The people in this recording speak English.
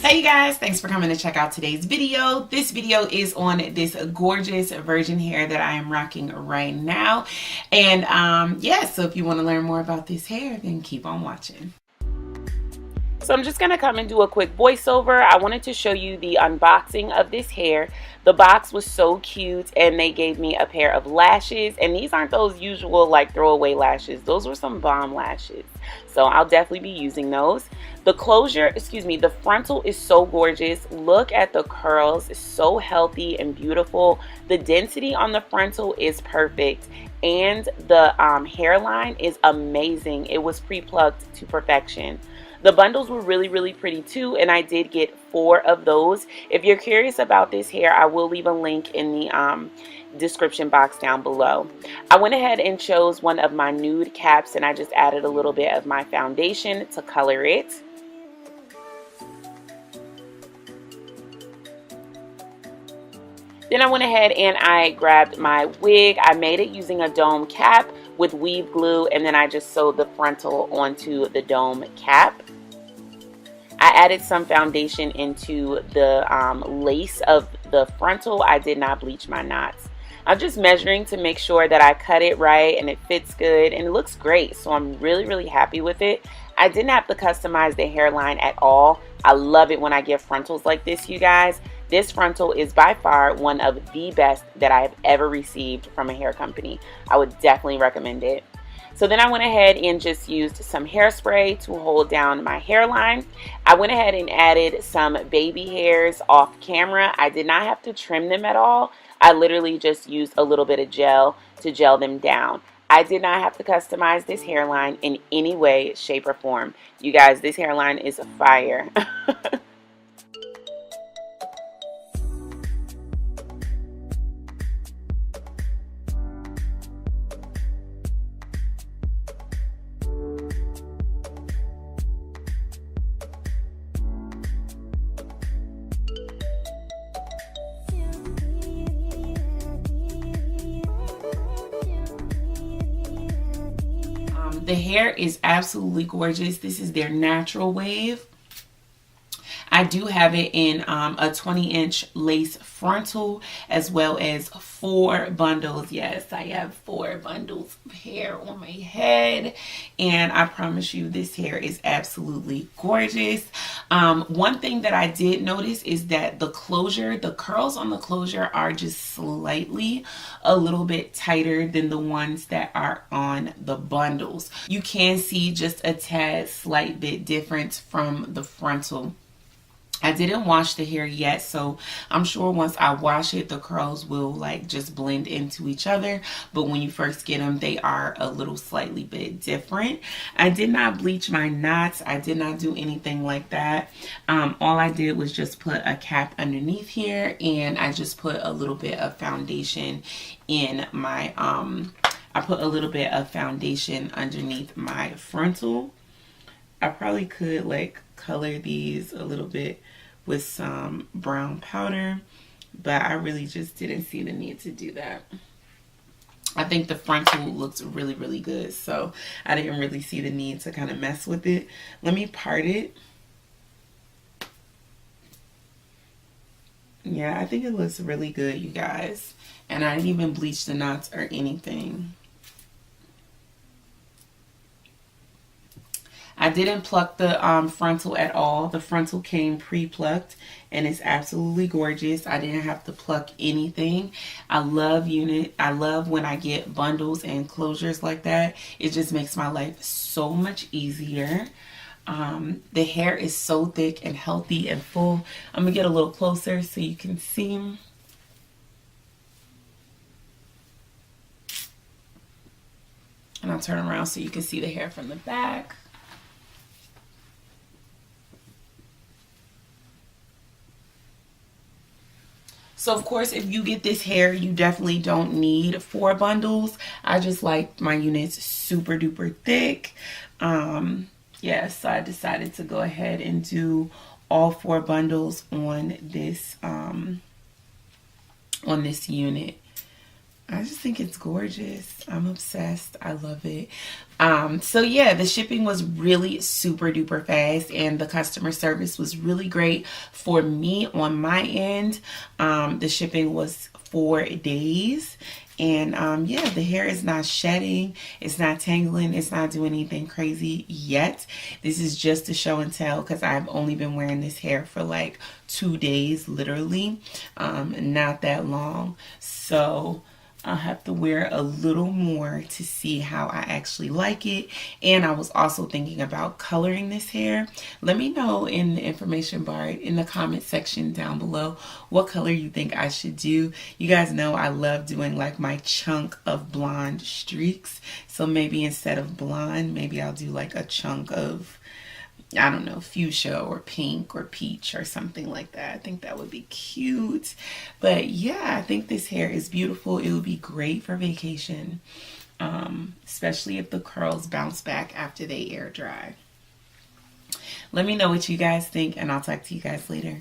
Hey you guys, thanks for coming to check out today's video. This video is on this gorgeous virgin hair that I am rocking right now. And yeah, so if you want to learn more about this hair, then keep on watching. So I'm just going to come and do a quick voiceover. I wanted to show you the unboxing of this hair. The box was so cute, and they gave me a pair of lashes, and these aren't those usual like throwaway lashes. Those were some bomb lashes, so I'll definitely be using those. The closure, the frontal is so gorgeous. Look at the curls, it's so healthy and beautiful. The density on the frontal is perfect, and the hairline is amazing. It was pre-plucked to perfection. The bundles were really pretty too, and I did get 4 of those. If you're curious about this hair, I will leave a link in the description box down below. I went ahead and chose one of my nude caps, and I just added a little bit of my foundation to color it. Then I went ahead and I grabbed my wig. I made it using a dome cap with weave glue, and then I just sewed the frontal onto the dome cap. I added some foundation into the lace of the frontal. I did not bleach my knots. I'm just measuring to make sure that I cut it right and it fits good and it looks great, so I'm really happy with it. I didn't have to customize the hairline at all. I love it when I get frontals like this, you guys. This frontal is by far one of the best that I have ever received from a hair company. I would definitely recommend it. So then I went ahead and just used some hairspray to hold down my hairline. I went ahead and added some baby hairs off camera. I did not have to trim them at all. I literally just used a little bit of gel to gel them down. I did not have to customize this hairline in any way, shape, or form. You guys, this hairline is fire. The hair is absolutely gorgeous. This is their natural wave. I do have it in a 20-inch lace frontal, as well as 4 bundles. Yes, I have 4 bundles of hair on my head, and I promise you this hair is absolutely gorgeous. One thing that I did notice is that the curls on the closure are just slightly a little bit tighter than the ones that are on the bundles. You can see just a tad slight bit difference from the frontal. I didn't wash the hair yet, so I'm sure once I wash it, the curls will like just blend into each other. But when you first get them, they are a little slightly bit different. I did not bleach my knots. I did not do anything like that. All I did was just put a cap underneath here, and I just put a little bit of foundation in my, I put a little bit of foundation underneath my frontal. I probably could like color these a little bit with some brown powder, but I really just didn't see the need to do that. I think the frontal looks really good, so I didn't really see the need to kind of mess with it. Let me part it. Yeah, I think it looks really good, you guys, and I didn't even bleach the knots or anything. I didn't pluck the frontal at all. The frontal came pre-plucked, and it's absolutely gorgeous. I didn't have to pluck anything. I love when I get bundles and closures like that. It just makes my life so much easier. The hair is so thick and healthy and full. I'm gonna get a little closer so you can see. And I'll turn around so you can see the hair from the back. So of course, if you get this hair, you definitely don't need 4 bundles. I just like my units super duper thick. Yes, so I decided to go ahead and do all 4 bundles on this unit. I just think it's gorgeous. I'm obsessed. I love it. So yeah, the shipping was really super duper fast, and the customer service was really great for me on my end. The shipping was 4 days. And yeah, the hair is not shedding, it's not tangling, it's not doing anything crazy yet. This is just a show and tell because I've only been wearing this hair for like 2 days, literally, not that long. So I'll have to wear a little more to see how I actually like it. And I was also thinking about coloring this hair. Let me know in the information bar, in the comment section down below, what color you think I should do. You guys know I love doing like my chunk of blonde streaks. So maybe instead of blonde, maybe I'll do like a chunk of, I don't know, fuchsia or pink or peach or something like that. I think that would be cute. But yeah, I think this hair is beautiful. It would be great for vacation, especially if the curls bounce back after they air dry. Let me know what you guys think, and I'll talk to you guys later.